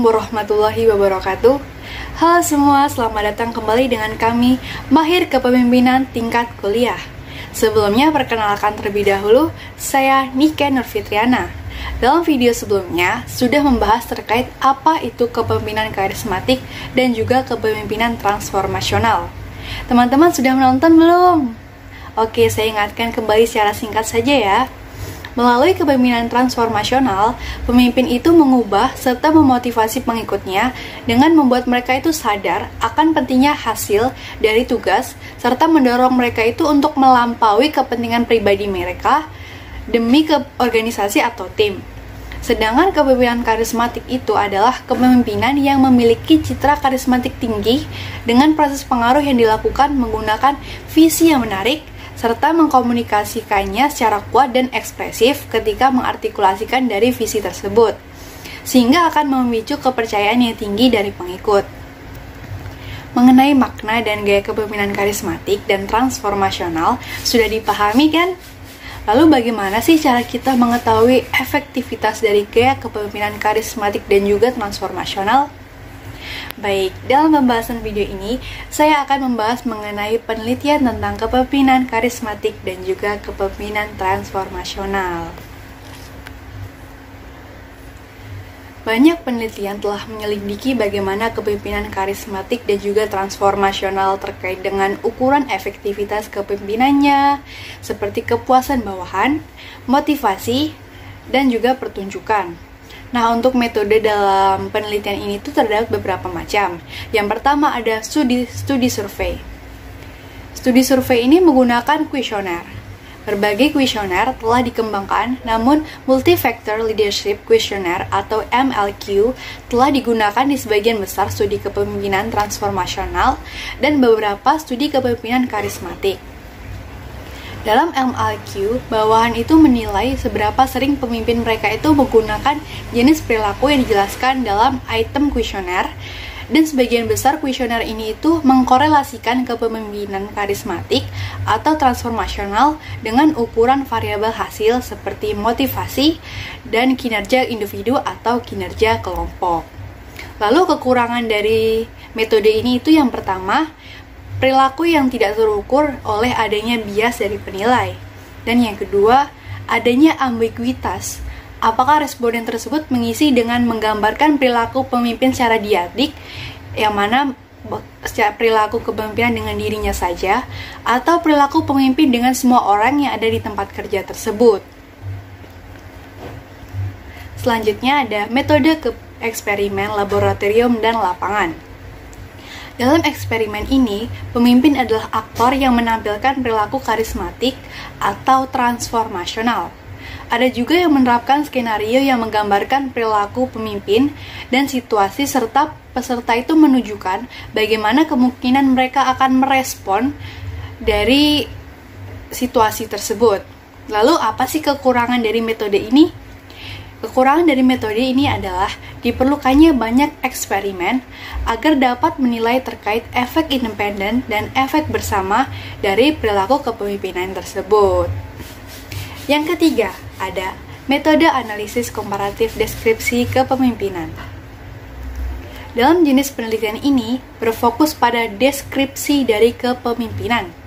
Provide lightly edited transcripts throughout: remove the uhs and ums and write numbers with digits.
warahmatullahi wabarakatuh. Halo semua, selamat datang kembali dengan kami, Mahir Kepemimpinan Tingkat Kuliah. Sebelumnya, perkenalkan terlebih dahulu, saya Nike Nurfitriana. Dalam video sebelumnya, sudah membahas terkait apa itu kepemimpinan karismatik dan juga kepemimpinan transformasional. Teman-teman sudah menonton belum? Oke, saya ingatkan kembali secara singkat saja ya. Melalui kepemimpinan transformasional, pemimpin itu mengubah serta memotivasi pengikutnya dengan membuat mereka itu sadar akan pentingnya hasil dari tugas serta mendorong mereka itu untuk melampaui kepentingan pribadi mereka demi ke organisasi atau tim. Sedangkan kepemimpinan karismatik itu adalah kepemimpinan yang memiliki citra karismatik tinggi dengan proses pengaruh yang dilakukan menggunakan visi yang menarik serta mengkomunikasikannya secara kuat dan ekspresif ketika mengartikulasikan dari visi tersebut, sehingga akan memicu kepercayaan yang tinggi dari pengikut. Mengenai makna dan gaya kepemimpinan karismatik dan transformasional sudah dipahami kan? Lalu bagaimana sih cara kita mengetahui efektivitas dari gaya kepemimpinan karismatik dan juga transformasional? Baik, dalam pembahasan video ini, saya akan membahas mengenai penelitian tentang kepemimpinan karismatik dan juga kepemimpinan transformasional. Banyak penelitian telah menyelidiki bagaimana kepemimpinan karismatik dan juga transformasional terkait dengan ukuran efektivitas kepemimpinannya, seperti kepuasan bawahan, motivasi, dan juga pertunjukan. Nah, untuk metode dalam penelitian ini tuh terdapat beberapa macam. Yang pertama ada studi survei. Studi survei ini menggunakan kuesioner. Berbagai kuesioner telah dikembangkan, namun Multi-Factor Leadership Questionnaire atau MLQ telah digunakan di sebagian besar studi kepemimpinan transformasional dan beberapa studi kepemimpinan karismatik. Dalam MLQ, bawahan itu menilai seberapa sering pemimpin mereka itu menggunakan jenis perilaku yang dijelaskan dalam item kuesioner, dan sebagian besar kuesioner ini itu mengkorelasikan kepemimpinan karismatik atau transformasional dengan ukuran variabel hasil seperti motivasi dan kinerja individu atau kinerja kelompok. Lalu kekurangan dari metode ini itu yang pertama, perilaku yang tidak terukur oleh adanya bias dari penilai. Dan yang kedua, adanya ambiguitas. Apakah responden tersebut mengisi dengan menggambarkan perilaku pemimpin secara diadik, yang mana secara perilaku kepemimpinan dengan dirinya saja, atau perilaku pemimpin dengan semua orang yang ada di tempat kerja tersebut. Selanjutnya ada metode eksperimen, laboratorium, dan lapangan. Dalam eksperimen ini, pemimpin adalah aktor yang menampilkan perilaku karismatik atau transformasional. Ada juga yang menerapkan skenario yang menggambarkan perilaku pemimpin dan situasi serta peserta itu menunjukkan bagaimana kemungkinan mereka akan merespon dari situasi tersebut. Lalu apa sih kekurangan dari metode ini? Kekurangan dari metode ini adalah diperlukannya banyak eksperimen agar dapat menilai terkait efek independen dan efek bersama dari perilaku kepemimpinan tersebut. Yang ketiga, ada metode analisis komparatif deskripsi kepemimpinan. Dalam jenis penelitian ini berfokus pada deskripsi dari kepemimpinan.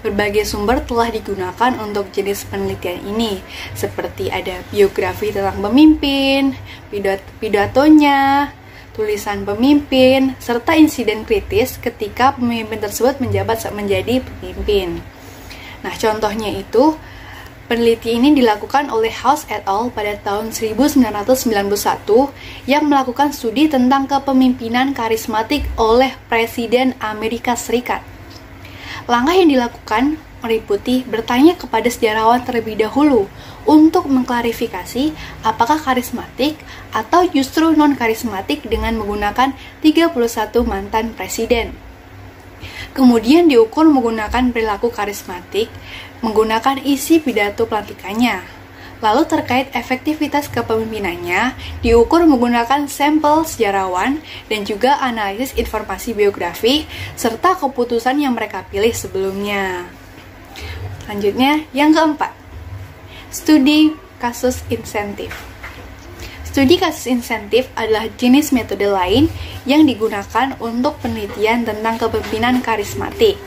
Berbagai sumber telah digunakan untuk jenis penelitian ini, seperti ada biografi tentang pemimpin, pidatonya, tulisan pemimpin, serta insiden kritis ketika pemimpin tersebut menjabat menjadi pemimpin. Nah, contohnya itu, penelitian ini dilakukan oleh House et al. Pada tahun 1991 yang melakukan studi tentang kepemimpinan karismatik oleh Presiden Amerika Serikat. Langkah yang dilakukan meliputi bertanya kepada sejarawan terlebih dahulu untuk mengklarifikasi apakah karismatik atau justru non-karismatik dengan menggunakan 31 mantan presiden. Kemudian diukur menggunakan perilaku karismatik, menggunakan isi pidato pelantikannya. Lalu terkait efektivitas kepemimpinannya, diukur menggunakan sampel sejarawan dan juga analisis informasi biografi, serta keputusan yang mereka pilih sebelumnya. Selanjutnya, yang keempat, studi kasus insentif. Studi kasus insentif adalah jenis metode lain yang digunakan untuk penelitian tentang kepemimpinan karismatik.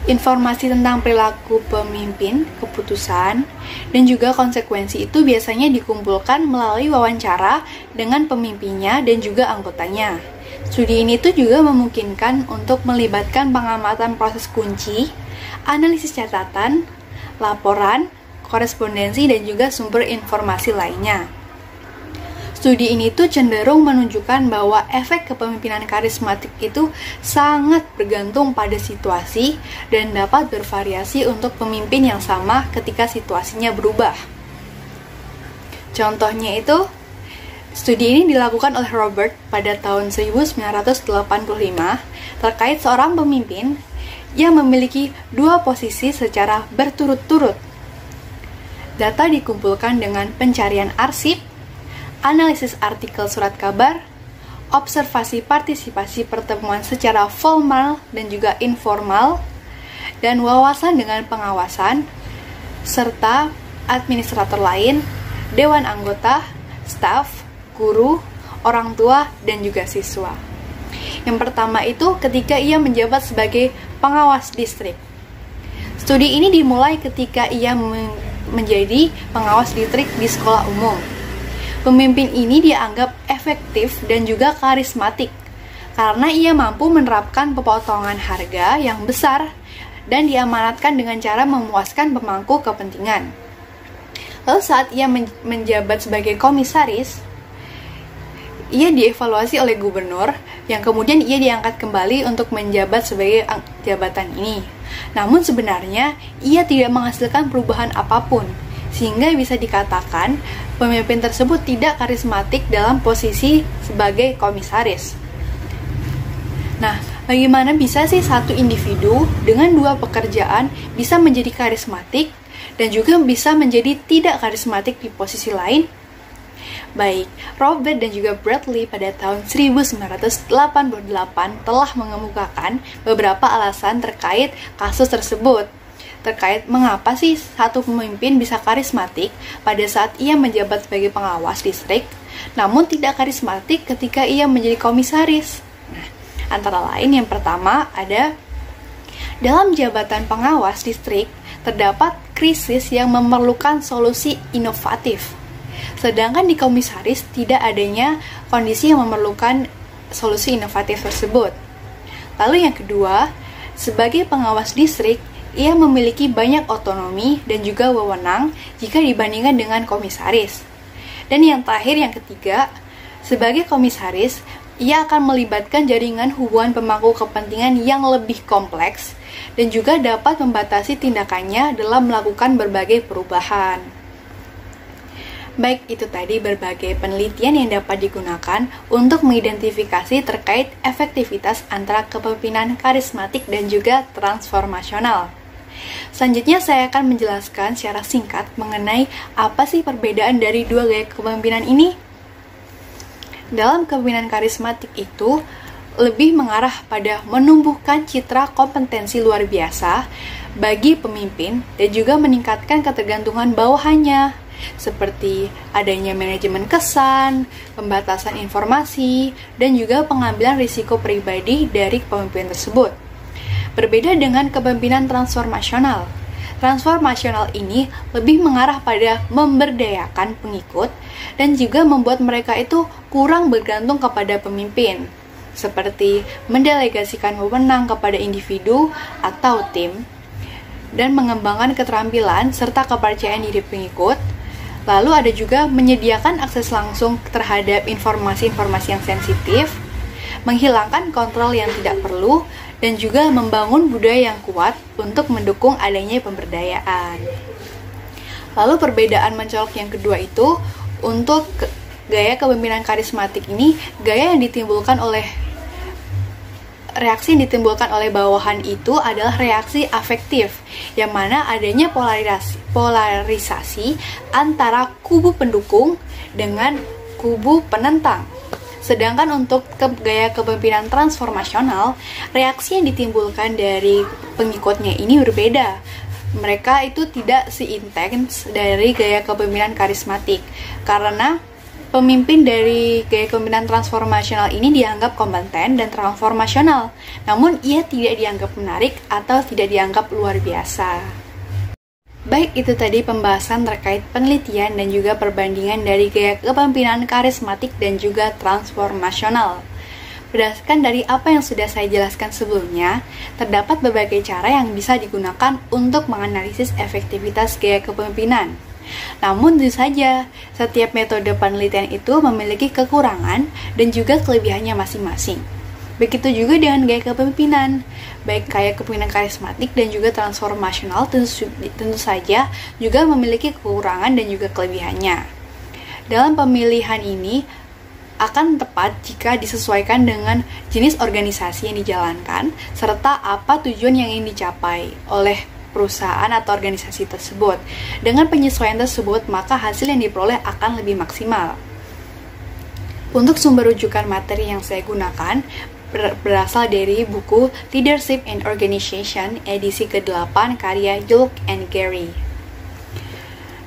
Informasi tentang perilaku pemimpin, keputusan, dan juga konsekuensi itu biasanya dikumpulkan melalui wawancara dengan pemimpinnya dan juga anggotanya. Studi ini tuh juga memungkinkan untuk melibatkan pengamatan proses kunci, analisis catatan, laporan, korespondensi, dan juga sumber informasi lainnya. Studi ini tuh cenderung menunjukkan bahwa efek kepemimpinan karismatik itu sangat bergantung pada situasi dan dapat bervariasi untuk pemimpin yang sama ketika situasinya berubah. Contohnya itu, studi ini dilakukan oleh Robert pada tahun 1985 terkait seorang pemimpin yang memiliki dua posisi secara berturut-turut. Data dikumpulkan dengan pencarian arsip, analisis artikel surat kabar, observasi partisipasi pertemuan secara formal dan juga informal, dan wawasan dengan pengawasan, serta administrator lain, dewan anggota, staf, guru, orang tua, dan juga siswa. Yang pertama itu ketika ia menjabat sebagai pengawas distrik. Studi ini dimulai ketika ia menjadi pengawas distrik di sekolah umum. Pemimpin ini dianggap efektif dan juga karismatik karena ia mampu menerapkan pemotongan harga yang besar dan diamanatkan dengan cara memuaskan pemangku kepentingan. Lalu saat ia menjabat sebagai komisaris, ia dievaluasi oleh gubernur yang kemudian ia diangkat kembali untuk menjabat sebagai jabatan ini. Namun sebenarnya ia tidak menghasilkan perubahan apapun, sehingga bisa dikatakan pemimpin tersebut tidak karismatik dalam posisi sebagai komisaris. Nah, bagaimana bisa sih satu individu dengan dua pekerjaan bisa menjadi karismatik dan juga bisa menjadi tidak karismatik di posisi lain? Baik, Robert dan juga Bradley pada tahun 1988 telah mengemukakan beberapa alasan terkait kasus tersebut. Terkait mengapa sih satu pemimpin bisa karismatik pada saat ia menjabat sebagai pengawas distrik, namun tidak karismatik ketika ia menjadi komisaris. Nah, antara lain yang pertama ada dalam jabatan pengawas distrik terdapat krisis yang memerlukan solusi inovatif. Sedangkan di komisaris tidak adanya kondisi yang memerlukan solusi inovatif tersebut. Lalu yang kedua, sebagai pengawas distrik, ia memiliki banyak otonomi dan juga wewenang jika dibandingkan dengan komisaris. Dan yang terakhir, yang ketiga, sebagai komisaris, ia akan melibatkan jaringan hubungan pemangku kepentingan yang lebih kompleks dan juga dapat membatasi tindakannya dalam melakukan berbagai perubahan. Baik, itu tadi berbagai penelitian yang dapat digunakan untuk mengidentifikasi terkait efektivitas antara kepemimpinan karismatik dan juga transformasional. Selanjutnya saya akan menjelaskan secara singkat mengenai apa sih perbedaan dari dua gaya kepemimpinan ini. Dalam kepemimpinan karismatik itu lebih mengarah pada menumbuhkan citra kompetensi luar biasa bagi pemimpin dan juga meningkatkan ketergantungan bawahannya, seperti adanya manajemen kesan, pembatasan informasi, dan juga pengambilan risiko pribadi dari pemimpin tersebut. Berbeda dengan kepemimpinan transformasional. Transformasional ini lebih mengarah pada memberdayakan pengikut dan juga membuat mereka itu kurang bergantung kepada pemimpin, seperti mendelegasikan wewenang kepada individu atau tim, dan mengembangkan keterampilan serta kepercayaan diri pengikut. Lalu ada juga menyediakan akses langsung terhadap informasi-informasi yang sensitif, menghilangkan kontrol yang tidak perlu, dan juga membangun budaya yang kuat untuk mendukung adanya pemberdayaan. Lalu perbedaan mencolok yang kedua itu, untuk gaya kepemimpinan karismatik ini, gaya yang ditimbulkan oleh reaksi yang ditimbulkan oleh bawahan itu adalah reaksi afektif, yang mana adanya polarisasi antara kubu pendukung dengan kubu penentang. Sedangkan untuk gaya kepemimpinan transformasional, reaksi yang ditimbulkan dari pengikutnya ini berbeda. mereka itu tidak seintens dari gaya kepemimpinan karismatik, karena pemimpin dari gaya kepemimpinan transformasional ini dianggap kompeten dan transformasional, namun ia tidak dianggap menarik atau tidak dianggap luar biasa. Baik, itu tadi pembahasan terkait penelitian dan juga perbandingan dari gaya kepemimpinan karismatik dan juga transformasional. Berdasarkan dari apa yang sudah saya jelaskan sebelumnya, terdapat berbagai cara yang bisa digunakan untuk menganalisis efektivitas gaya kepemimpinan. Namun tentu saja, setiap metode penelitian itu memiliki kekurangan dan juga kelebihannya masing-masing. Begitu juga dengan gaya kepemimpinan, baik gaya kepemimpinan karismatik dan juga transformasional tentu saja juga memiliki kekurangan dan juga kelebihannya. Dalam pemilihan ini akan tepat jika disesuaikan dengan jenis organisasi yang dijalankan serta apa tujuan yang ingin dicapai oleh perusahaan atau organisasi tersebut. Dengan penyesuaian tersebut, maka hasil yang diperoleh akan lebih maksimal. Untuk sumber rujukan materi yang saya gunakan berasal dari buku Leadership and Organization edisi ke-8 karya Yulk and Gary.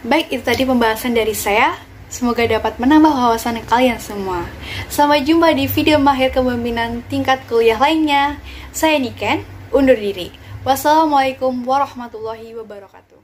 Baik, itu tadi pembahasan dari saya. Semoga dapat menambah wawasan kalian semua. Sampai jumpa di video mahir kepemimpinan tingkat kuliah lainnya. Saya Niken, undur diri. Wassalamualaikum warahmatullahi wabarakatuh.